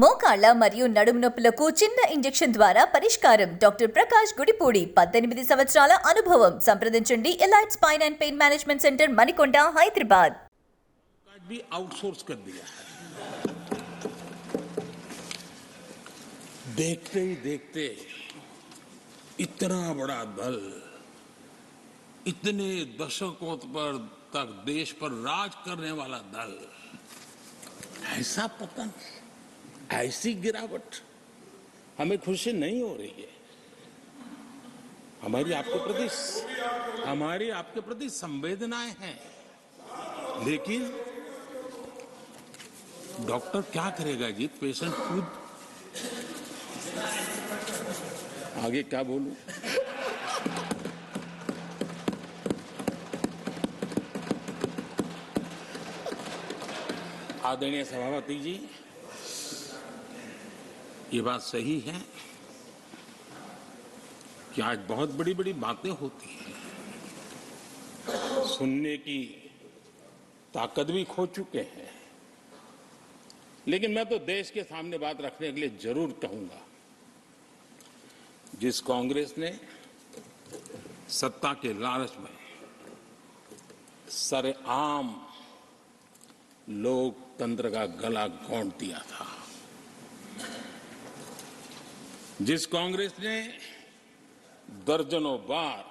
మోకాళ్ళ మరియు నడుము నొప్పులకు చిన్న ఇంజెక్షన్ ద్వారా పరిష్కారం. డాక్టర్ ప్రకాష్ గుడిపూడి 18 సంవత్సరాల అనుభవం. సంప్రదించండి elite spine and pain management centre Manikonda Hyderabad. भी आउटसोर्स कर दिया है। देखते ही देखते इतना बड़ा दल इतने दशकों पर तक देश पर राज करने वाला दल, ऐसा पतन, ऐसी गिरावट हमें खुशी नहीं हो रही है। हमारी आपके प्रति संवेदनाएं हैं, लेकिन डॉक्टर क्या करेगा जी? पेशेंट खुद आगे क्या बोलूं? आदरणीय सभापति जी, ये बात सही है कि आज बहुत बड़ी बड़ी बातें होती हैं, सुनने की ताकत भी खो चुके हैं, लेकिन मैं तो देश के सामने बात रखने के लिए जरूर कहूंगा। जिस कांग्रेस ने सत्ता के लालच में सरेआम लोकतंत्र का गला घोंट दिया था, जिस कांग्रेस ने दर्जनों बार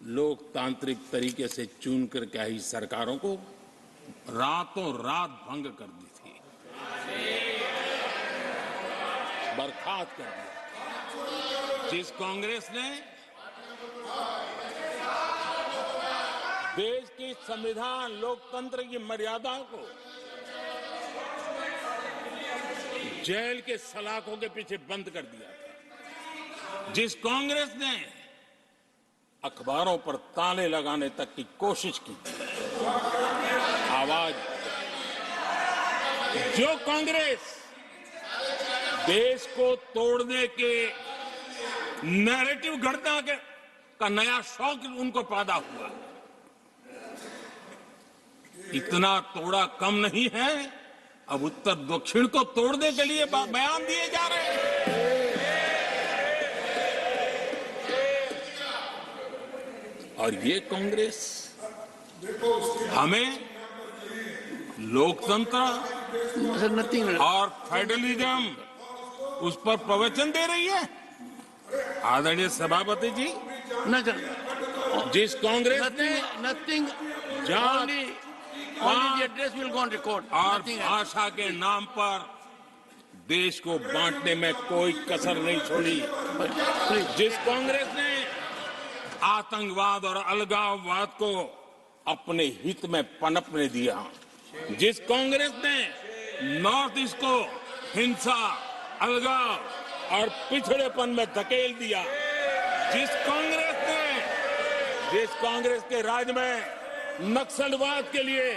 लोकतांत्रिक तरीके से चुन करके आई सरकारों को रातों रात भंग कर दी थी, बर्खास्त कर दिया, जिस कांग्रेस ने देश की संविधान लोकतंत्र की मर्यादाओं को जेल के सलाखों के पीछे बंद कर दिया था, जिस कांग्रेस ने अखबारों पर ताले लगाने तक की कोशिश की, आवाज, जो कांग्रेस देश को तोड़ने के नैरेटिव घड़ना का नया शौक उनको पैदा हुआ, इतना तोड़ा कम नहीं है, अब उत्तर दक्षिण को तोड़ने के लिए बयान दिए जा रहे हैं। और ये कांग्रेस हमें लोकतंत्र और फेडरलिज्म उस पर प्रवचन दे रही है। आदरणीय सभापति जी, जिस कांग्रेस ने और भाषा के नाम पर देश को बांटने में कोई कसर नहीं छोड़ी, जिस कांग्रेस ने आतंकवाद और अलगाववाद को अपने हित में पनपने दिया, जिस कांग्रेस ने नॉर्थ ईस्ट को हिंसा, अलगाव और पिछड़ेपन में धकेल दिया, जिस कांग्रेस के राज में नक्सलवाद के लिए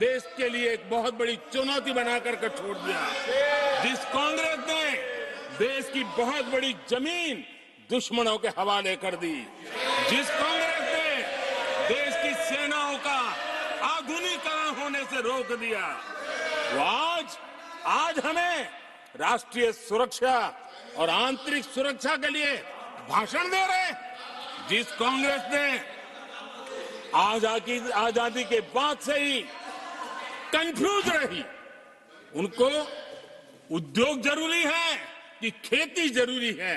देश के लिए एक बहुत बड़ी चुनौती बनाकर के छोड़ दिया, जिस कांग्रेस ने देश की बहुत बड़ी जमीन दुश्मनों के हवाले कर दी, जिस कांग्रेस ने देश की सेनाओं का आधुनिकीकरण होने से रोक दिया, वो आज हमें राष्ट्रीय सुरक्षा और आंतरिक सुरक्षा के लिए भाषण दे रहे हैं। जिस कांग्रेस ने आजादी के बाद से ही कंफ्यूज रही, उनको उद्योग जरूरी है कि खेती जरूरी है,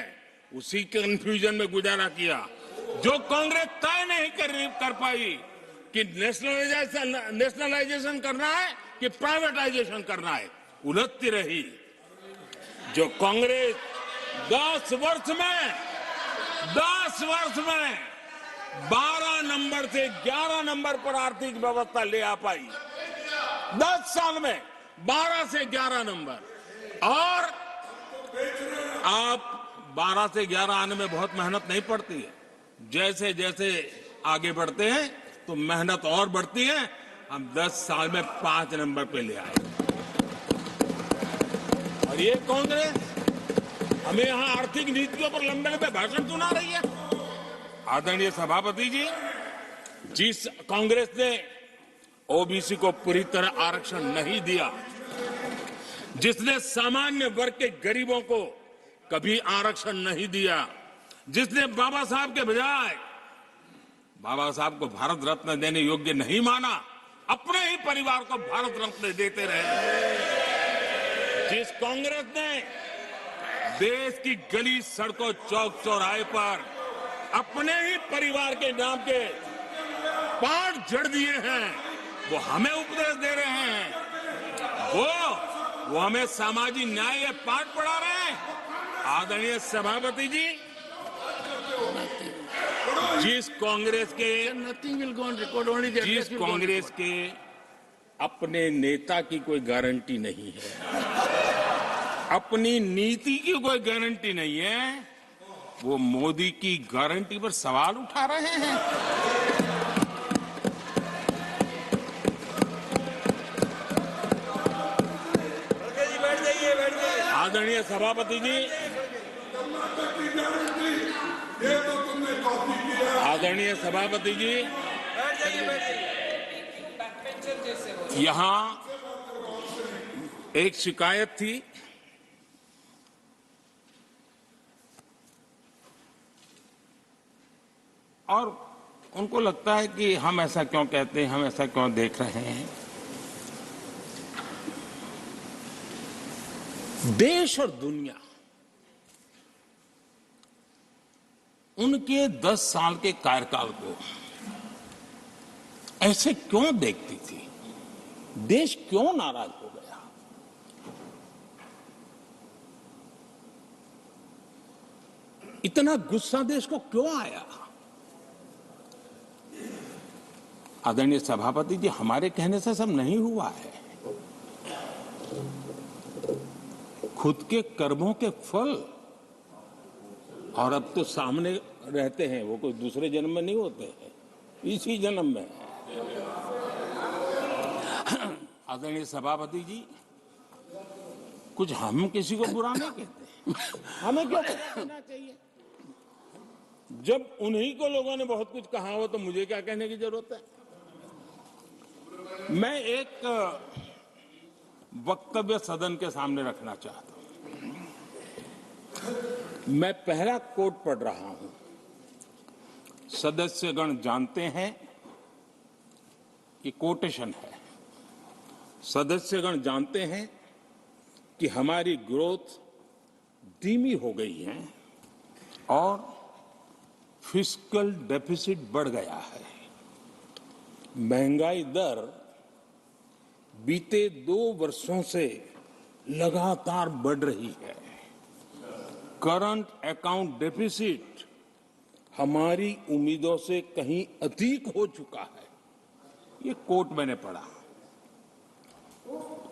उसी कंफ्यूजन में गुजारा किया। जो कांग्रेस तय नहीं कर पाई कि नेशनलाइजेशन करना है कि प्राइवेटाइजेशन करना है, उलझती रही। जो कांग्रेस 10 वर्ष में 12 नंबर से 11 नंबर पर आर्थिक व्यवस्था ले आ पाई, 10 साल में 12 से 11 नंबर, और आप 12 से 11 आने में बहुत मेहनत नहीं पड़ती है, जैसे जैसे आगे बढ़ते हैं तो मेहनत और बढ़ती है। हम 10 साल में 5 नंबर पे ले आए, और ये कांग्रेस हमें यहां आर्थिक नीतियों पर लंबे लंबे भाषण सुना रही है। आदरणीय सभापति जी, जिस कांग्रेस ने ओबीसी को पूरी तरह आरक्षण नहीं दिया, जिसने सामान्य वर्ग के गरीबों को कभी आरक्षण नहीं दिया, जिसने बाबा साहब के बजाय बाबा साहब को भारत रत्न देने योग्य नहीं माना, अपने ही परिवार को भारत रत्न देते रहे, जिस कांग्रेस ने देश की गली सड़कों चौक चौराहे पर अपने ही परिवार के नाम के पाठ जड़ दिए हैं, वो हमें उपदेश दे रहे हैं, वो हमें सामाजिक न्याय के पाठ पढ़ा रहे हैं। आदरणीय सभापति जी, जिस कांग्रेस के अपने नेता की कोई गारंटी नहीं है, अपनी नीति की कोई गारंटी नहीं है, वो मोदी की गारंटी पर सवाल उठा रहे हैं। आदरणीय सभापति जी, आदरणीय सभापति जी, यहां एक शिकायत थी, और उनको लगता है कि हम ऐसा क्यों कहते हैं, हम ऐसा क्यों देख रहे हैं। देश और दुनिया उनके 10 साल के कार्यकाल को ऐसे क्यों देखती थी, देश क्यों नाराज हो गया। इतना गुस्सा देश को क्यों आया। आदरणीय सभापति जी, हमारे कहने से सब नहीं हुआ है, खुद के कर्मों के फल और अब तो सामने रहते हैं, वो कोई दूसरे जन्म में नहीं होते हैं, इसी जन्म में। आदरणीय सभापति जी, कुछ हम किसी को बुरा नहीं कहते, हमें क्यों कहना चाहिए। जब उन्हीं को लोगों ने बहुत कुछ कहा हो तो मुझे क्या कहने की जरूरत है। मैं एक वक्तव्य सदन के सामने रखना चाहता हूं। मैं पहला कोट पढ़ रहा हूं। सदस्यगण जानते हैं, ये कोटेशन है, सदस्यगण जानते हैं कि हमारी ग्रोथ धीमी हो गई है और फिस्कल डेफिसिट बढ़ गया है। महंगाई दर बीते 2 वर्षों से लगातार बढ़ रही है। करंट अकाउंट डेफिसिट हमारी उम्मीदों से कहीं अधिक हो चुका है। ये कोट मैंने पढ़ा,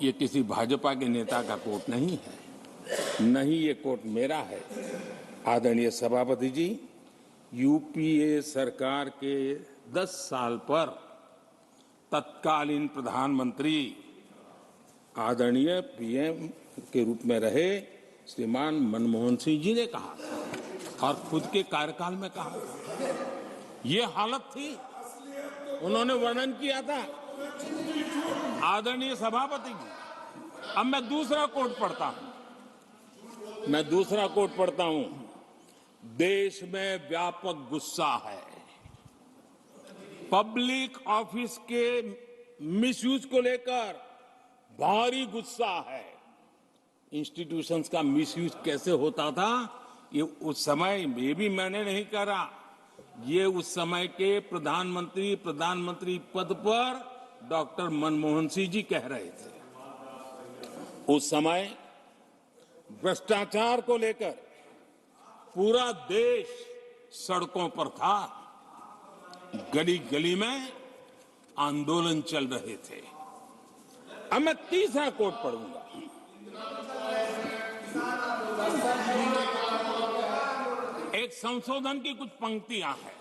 ये किसी भाजपा के नेता का कोट नहीं है, नहीं ये कोट मेरा है। आदरणीय सभापति जी, यूपीए सरकार के 10 साल पर तत्कालीन प्रधानमंत्री आदरणीय पीएम के रूप में रहे श्रीमान मनमोहन सिंह जी ने कहा था और खुद के कार्यकाल में कहा था। ये हालत थी, उन्होंने वर्णन किया था। आदरणीय सभापति जी, अब मैं दूसरा कोट पढ़ता हूं। देश में व्यापक गुस्सा है, पब्लिक ऑफिस के मिसयूज को लेकर भारी गुस्सा है। इंस्टीट्यूशंस का मिसयूज कैसे होता था, ये उस समय ये भी मैंने नहीं करा, ये उस समय के प्रधानमंत्री पद पर डॉक्टर मनमोहन सिंह जी कह रहे थे। उस समय भ्रष्टाचार को लेकर पूरा देश सड़कों पर था, गली गली में आंदोलन चल रहे थे। अब मैं तीसरा कोट पढ़ूंगा। एक संशोधन की कुछ पंक्तियां हैं।